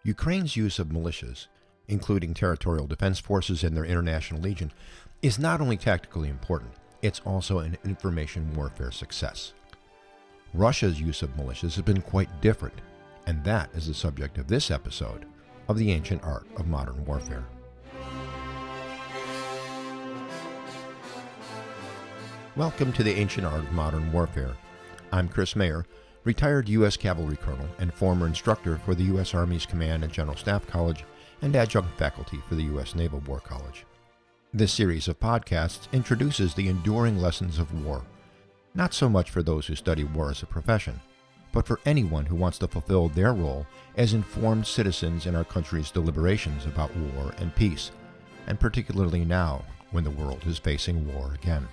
Ukraine's use of militias, including territorial defense forces and their international legion, is not only tactically important, it's also an information warfare success. Russia's use of militias has been quite different, and that is the subject of this episode of The Ancient Art of Modern Warfare. Welcome to The Ancient Art of Modern Warfare. I'm Chris Mayer, retired U.S. Cavalry Colonel and former instructor for the U.S. Army's Command and General Staff College and adjunct faculty for the U.S. Naval War College. This series of podcasts introduces the enduring lessons of war, not so much for those who study war as a profession, but for anyone who wants to fulfill their role as informed citizens in our country's deliberations about war and peace, and particularly now when the world is facing war again.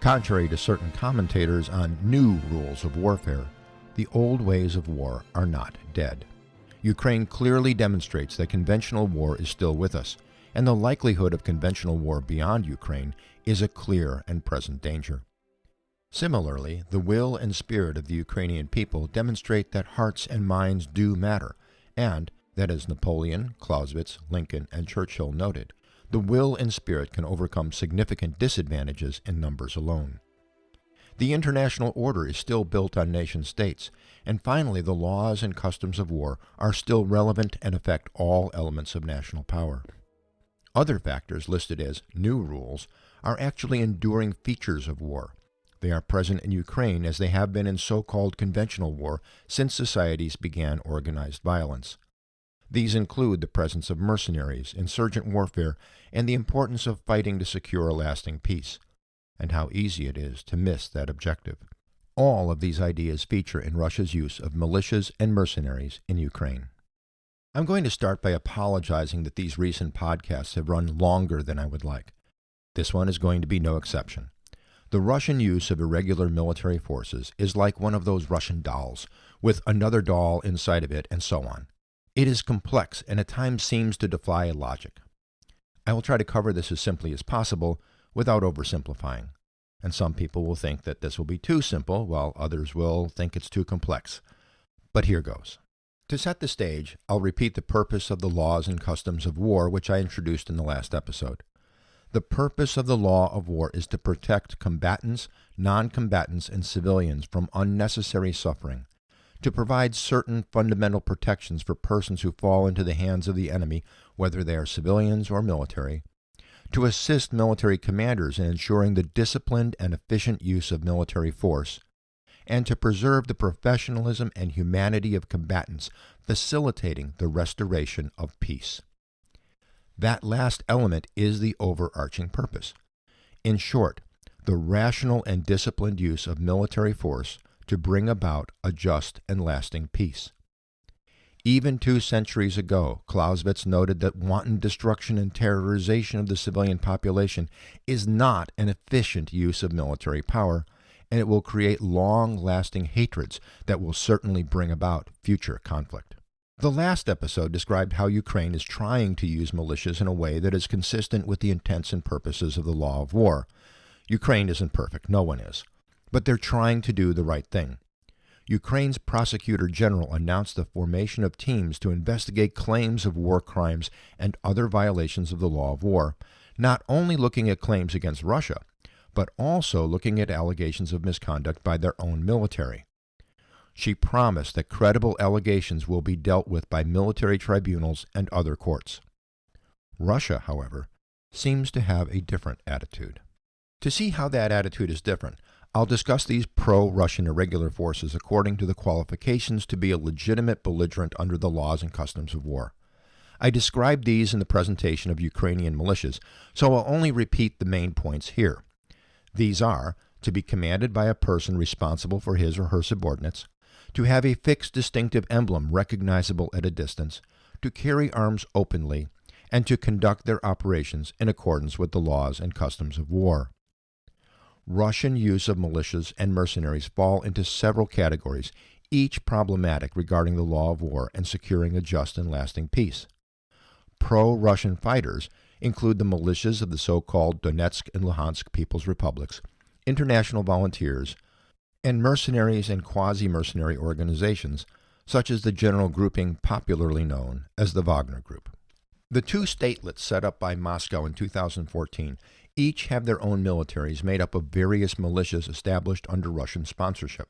Contrary to certain commentators on new rules of warfare, the old ways of war are not dead. Ukraine clearly demonstrates that conventional war is still with us, and the likelihood of conventional war beyond Ukraine is a clear and present danger. Similarly, the will and spirit of the Ukrainian people demonstrate that hearts and minds do matter, and that, as Napoleon, Clausewitz, Lincoln, and Churchill noted, the will and spirit can overcome significant disadvantages in numbers alone. The international order is still built on nation-states, and finally the laws and customs of war are still relevant and affect all elements of national power. Other factors listed as new rules are actually enduring features of war. They are present in Ukraine as they have been in so-called conventional war since societies began organized violence. These include the presence of mercenaries, insurgent warfare, and the importance of fighting to secure a lasting peace, and how easy it is to miss that objective. All of these ideas feature in Russia's use of militias and mercenaries in Ukraine. I'm going to start by apologizing that these recent podcasts have run longer than I would like. This one is going to be no exception. The Russian use of irregular military forces is like one of those Russian dolls, with another doll inside of it and so on. It is complex and at times seems to defy logic. I will try to cover this as simply as possible without oversimplifying, and some people will think that this will be too simple, while others will think it's too complex. But here goes. To set the stage, I'll repeat the purpose of the laws and customs of war, which I introduced in the last episode. The purpose of the law of war is to protect combatants, non-combatants, and civilians from unnecessary suffering, to provide certain fundamental protections for persons who fall into the hands of the enemy, whether they are civilians or military, to assist military commanders in ensuring the disciplined and efficient use of military force, and to preserve the professionalism and humanity of combatants, facilitating the restoration of peace. That last element is the overarching purpose. In short, the rational and disciplined use of military force to bring about a just and lasting peace. Even 2 centuries ago, Clausewitz noted that wanton destruction and terrorization of the civilian population is not an efficient use of military power, and it will create long-lasting hatreds that will certainly bring about future conflict. The last episode described how Ukraine is trying to use militias in a way that is consistent with the intents and purposes of the law of war. Ukraine isn't perfect, no one is, but they're trying to do the right thing. Ukraine's prosecutor general announced the formation of teams to investigate claims of war crimes and other violations of the law of war, not only looking at claims against Russia, but also looking at allegations of misconduct by their own military. She promised that credible allegations will be dealt with by military tribunals and other courts. Russia, however, seems to have a different attitude. To see how that attitude is different, I'll discuss these pro-Russian irregular forces according to the qualifications to be a legitimate belligerent under the laws and customs of war. I described these in the presentation of Ukrainian militias, so I'll only repeat the main points here. These are to be commanded by a person responsible for his or her subordinates, to have a fixed distinctive emblem recognizable at a distance, to carry arms openly, and to conduct their operations in accordance with the laws and customs of war. Russian use of militias and mercenaries fall into several categories, each problematic regarding the law of war and securing a just and lasting peace. Pro-Russian fighters include the militias of the so-called Donetsk and Luhansk People's Republics, international volunteers, and mercenaries and quasi-mercenary organizations such as the general grouping popularly known as the Wagner Group. The two statelets set up by Moscow in 2014 each have their own militaries made up of various militias established under Russian sponsorship.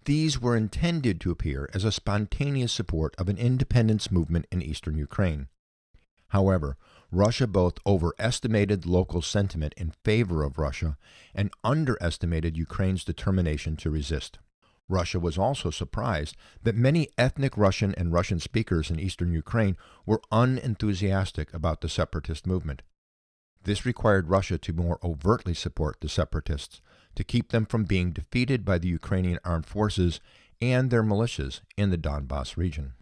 These were intended to appear as a spontaneous support of an independence movement in eastern Ukraine. However, Russia both overestimated local sentiment in favor of Russia and underestimated Ukraine's determination to resist. Russia was also surprised that many ethnic Russian and Russian speakers in eastern Ukraine were unenthusiastic about the separatist movement. This required Russia to more overtly support the separatists, to keep them from being defeated by the Ukrainian armed forces and their militias in the Donbas region.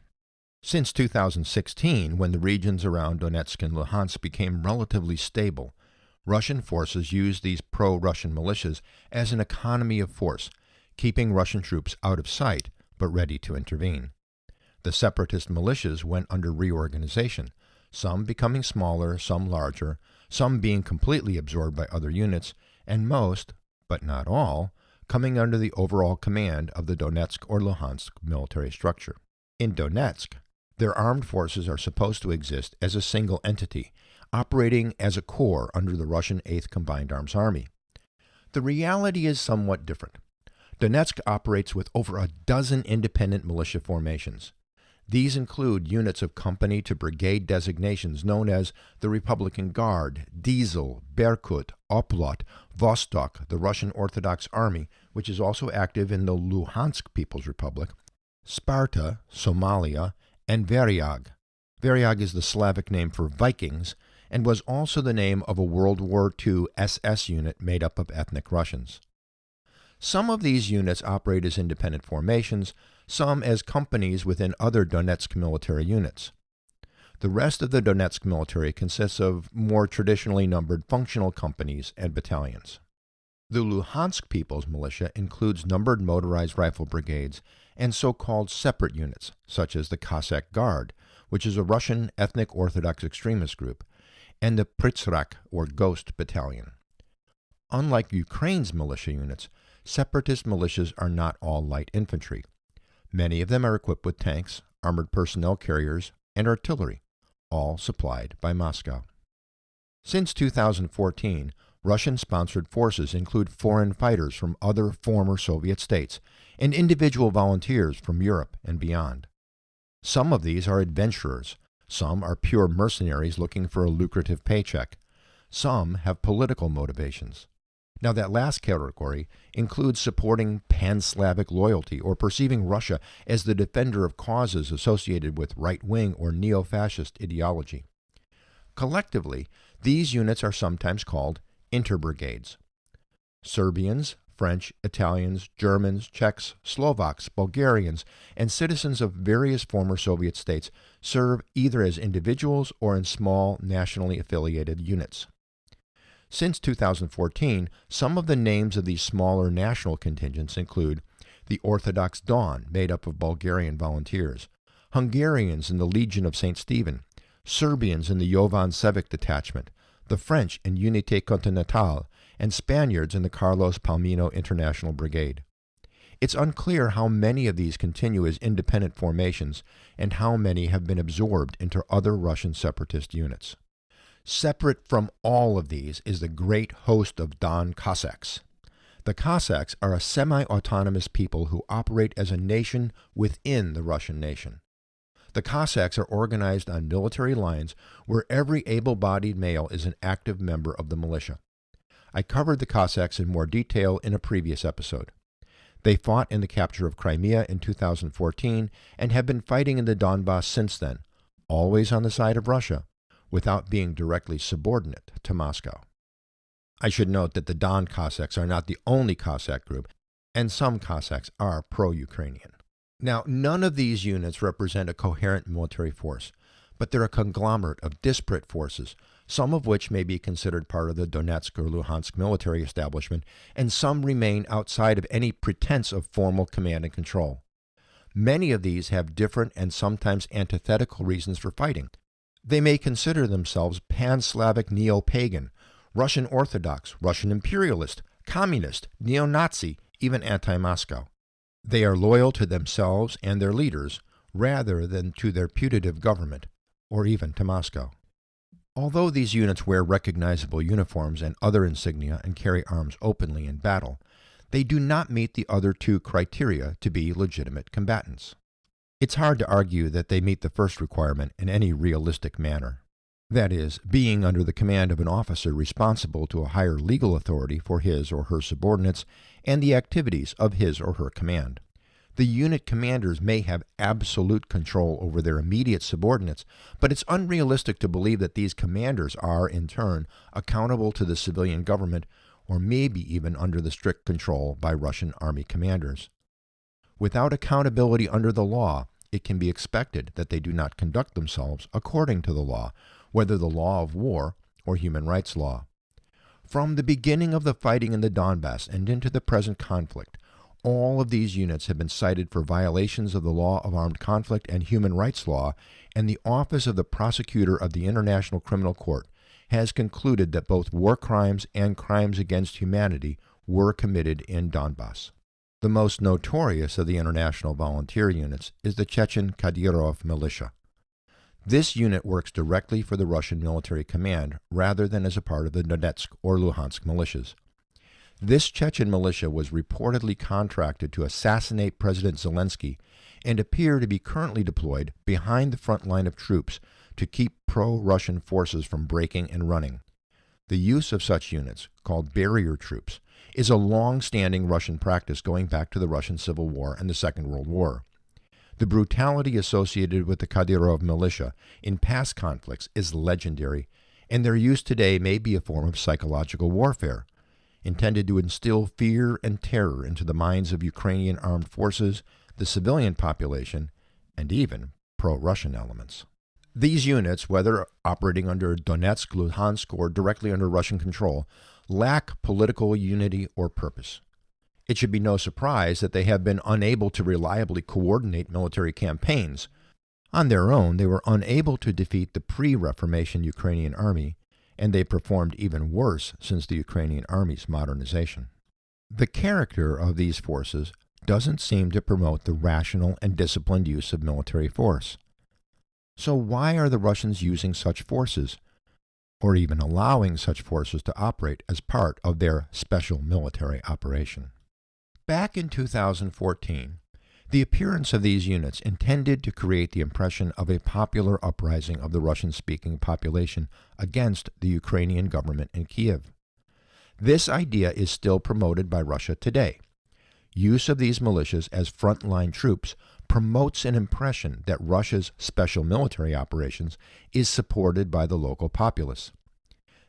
Since 2016, when the regions around Donetsk and Luhansk became relatively stable, Russian forces used these pro-Russian militias as an economy of force, keeping Russian troops out of sight but ready to intervene. The separatist militias went under reorganization, some becoming smaller, some larger, some being completely absorbed by other units, and most, but not all, coming under the overall command of the Donetsk or Luhansk military structure. In Donetsk, their armed forces are supposed to exist as a single entity, operating as a corps under the Russian 8th Combined Arms Army. The reality is somewhat different. Donetsk operates with over a dozen independent militia formations. These include units of company to brigade designations known as the Republican Guard, Diesel, Berkut, Oplot, Vostok, the Russian Orthodox Army, which is also active in the Luhansk People's Republic, Sparta, Somalia, and Variag. Variag is the Slavic name for Vikings and was also the name of a World War II SS unit made up of ethnic Russians. Some of these units operate as independent formations, some as companies within other Donetsk military units. The rest of the Donetsk military consists of more traditionally numbered functional companies and battalions. The Luhansk People's Militia includes numbered motorized rifle brigades and so-called separate units, such as the Cossack Guard, which is a Russian ethnic Orthodox extremist group, and the Pryzrak, or Ghost Battalion. Unlike Ukraine's militia units, separatist militias are not all light infantry. Many of them are equipped with tanks, armored personnel carriers, and artillery, all supplied by Moscow. Since 2014, Russian-sponsored forces include foreign fighters from other former Soviet states and individual volunteers from Europe and beyond. Some of these are adventurers, some are pure mercenaries looking for a lucrative paycheck, some have political motivations. Now, that last category includes supporting pan-Slavic loyalty or perceiving Russia as the defender of causes associated with right-wing or neo-fascist ideology. Collectively, these units are sometimes called interbrigades. Serbians, French, Italians, Germans, Czechs, Slovaks, Bulgarians, and citizens of various former Soviet states serve either as individuals or in small, nationally affiliated units. Since 2014, some of the names of these smaller national contingents include the Orthodox Dawn, made up of Bulgarian volunteers, Hungarians in the Legion of St. Stephen, Serbians in the Jovan Sevic Detachment, the French in Unité Continentale, and Spaniards in the Carlos Palomino International Brigade. It's unclear how many of these continue as independent formations and how many have been absorbed into other Russian separatist units. Separate from all of these is the great host of Don Cossacks. The Cossacks are a semi-autonomous people who operate as a nation within the Russian nation. The Cossacks are organized on military lines where every able-bodied male is an active member of the militia. I covered the Cossacks in more detail in a previous episode. They fought in the capture of Crimea in 2014 and have been fighting in the Donbas since then, always on the side of Russia, without being directly subordinate to Moscow. I should note that the Don Cossacks are not the only Cossack group, and some Cossacks are pro-Ukrainian. Now, none of these units represent a coherent military force, but they're a conglomerate of disparate forces, some of which may be considered part of the Donetsk or Luhansk military establishment, and some remain outside of any pretense of formal command and control. Many of these have different and sometimes antithetical reasons for fighting. They may consider themselves pan-Slavic neo-pagan, Russian Orthodox, Russian imperialist, communist, neo-Nazi, even anti-Moscow. They are loyal to themselves and their leaders rather than to their putative government, or even to Moscow. Although these units wear recognizable uniforms and other insignia and carry arms openly in battle, they do not meet the other two criteria to be legitimate combatants. It's hard to argue that they meet the first requirement in any realistic manner. That is, being under the command of an officer responsible to a higher legal authority for his or her subordinates and the activities of his or her command. The unit commanders may have absolute control over their immediate subordinates, but it's unrealistic to believe that these commanders are, in turn, accountable to the civilian government or maybe even under the strict control by Russian army commanders. Without accountability under the law, it can be expected that they do not conduct themselves according to the law, whether the law of war or human rights law. From the beginning of the fighting in the Donbass and into the present conflict, all of these units have been cited for violations of the law of armed conflict and human rights law, and the Office of the Prosecutor of the International Criminal Court has concluded that both war crimes and crimes against humanity were committed in Donbass. The most notorious of the international volunteer units is the Chechen Kadyrov militia. This unit works directly for the Russian military command rather than as a part of the Donetsk or Luhansk militias. This Chechen militia was reportedly contracted to assassinate President Zelensky and appear to be currently deployed behind the front line of troops to keep pro-Russian forces from breaking and running. The use of such units, called barrier troops, is a long-standing Russian practice going back to the Russian Civil War and the Second World War. The brutality associated with the Kadyrov militia in past conflicts is legendary, and their use today may be a form of psychological warfare, intended to instill fear and terror into the minds of Ukrainian armed forces, the civilian population, and even pro-Russian elements. These units, whether operating under Donetsk, Luhansk, or directly under Russian control, lack political unity or purpose. It should be no surprise that they have been unable to reliably coordinate military campaigns. On their own, they were unable to defeat the pre-Reformation Ukrainian army, and they performed even worse since the Ukrainian army's modernization. The character of these forces doesn't seem to promote the rational and disciplined use of military force. So why are the Russians using such forces, or even allowing such forces to operate as part of their special military operation? Back in 2014, the appearance of these units intended to create the impression of a popular uprising of the Russian-speaking population against the Ukrainian government in Kiev. This idea is still promoted by Russia today. Use of these militias as frontline troops promotes an impression that Russia's special military operations is supported by the local populace.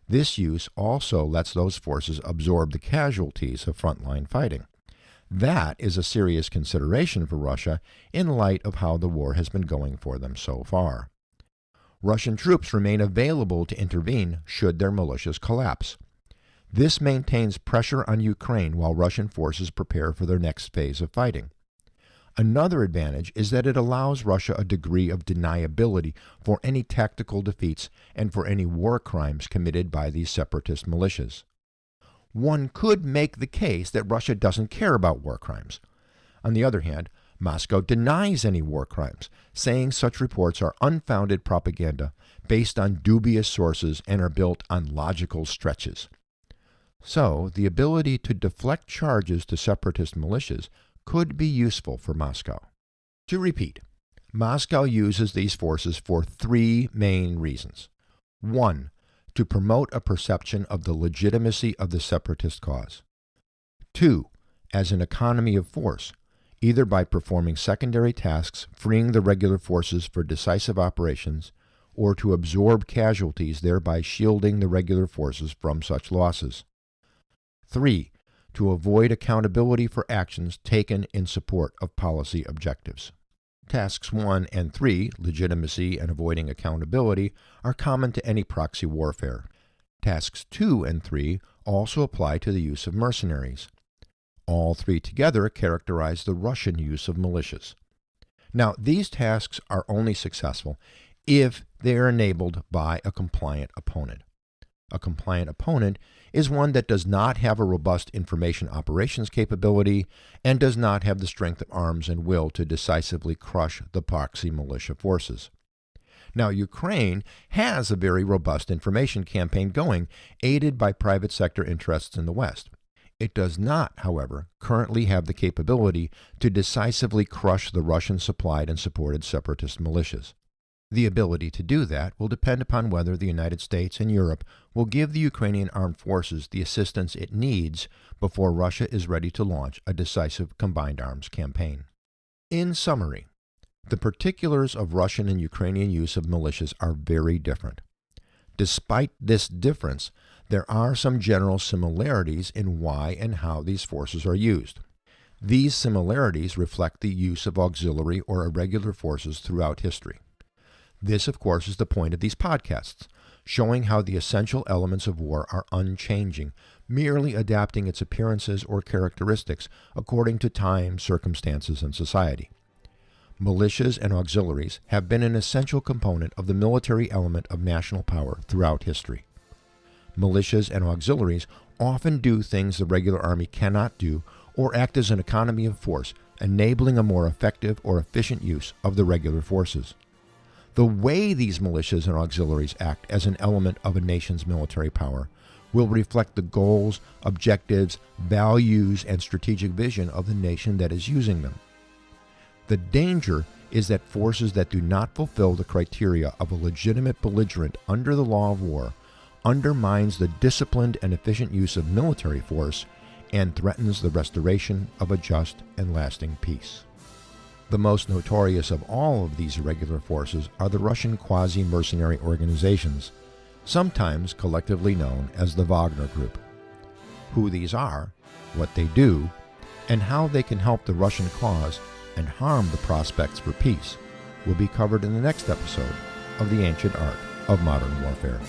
This use also lets those forces absorb the casualties of frontline fighting. That is a serious consideration for Russia in light of how the war has been going for them so far. Russian troops remain available to intervene should their militias collapse. This maintains pressure on Ukraine while Russian forces prepare for their next phase of fighting. Another advantage is that it allows Russia a degree of deniability for any tactical defeats and for any war crimes committed by these separatist militias. One could make the case that Russia doesn't care about war crimes. On the other hand, Moscow denies any war crimes, saying such reports are unfounded propaganda based on dubious sources and are built on logical stretches. So, the ability to deflect charges to separatist militias could be useful for Moscow. To repeat, Moscow uses these forces for three main reasons. 1. To promote a perception of the legitimacy of the separatist cause. 2. As an economy of force, either by performing secondary tasks freeing the regular forces for decisive operations, or to absorb casualties, thereby shielding the regular forces from such losses. 3. To avoid accountability for actions taken in support of policy objectives. Tasks 1 and 3, legitimacy and avoiding accountability, are common to any proxy warfare. Tasks 2 and 3 also apply to the use of mercenaries. All three together characterize the Russian use of militias. Now, these tasks are only successful if they are enabled by a compliant opponent. A compliant opponent is one that does not have a robust information operations capability and does not have the strength of arms and will to decisively crush the proxy militia forces. Now, Ukraine has a very robust information campaign going, aided by private sector interests in the West. It does not, however, currently have the capability to decisively crush the Russian-supplied and supported separatist militias. The ability to do that will depend upon whether the United States and Europe will give the Ukrainian armed forces the assistance it needs before Russia is ready to launch a decisive combined arms campaign. In summary, the particulars of Russian and Ukrainian use of militias are very different. Despite this difference, there are some general similarities in why and how these forces are used. These similarities reflect the use of auxiliary or irregular forces throughout history. This, of course, is the point of these podcasts, showing how the essential elements of war are unchanging, merely adapting its appearances or characteristics according to time, circumstances, and society. Militias and auxiliaries have been an essential component of the military element of national power throughout history. Militias and auxiliaries often do things the regular army cannot do or act as an economy of force, enabling a more effective or efficient use of the regular forces. The way these militias and auxiliaries act as an element of a nation's military power will reflect the goals, objectives, values, and strategic vision of the nation that is using them. The danger is that forces that do not fulfill the criteria of a legitimate belligerent under the law of war undermines the disciplined and efficient use of military force and threatens the restoration of a just and lasting peace. The most notorious of all of these irregular forces are the Russian quasi-mercenary organizations, sometimes collectively known as the Wagner Group. Who these are, what they do, and how they can help the Russian cause and harm the prospects for peace will be covered in the next episode of The Ancient Art of Modern Warfare.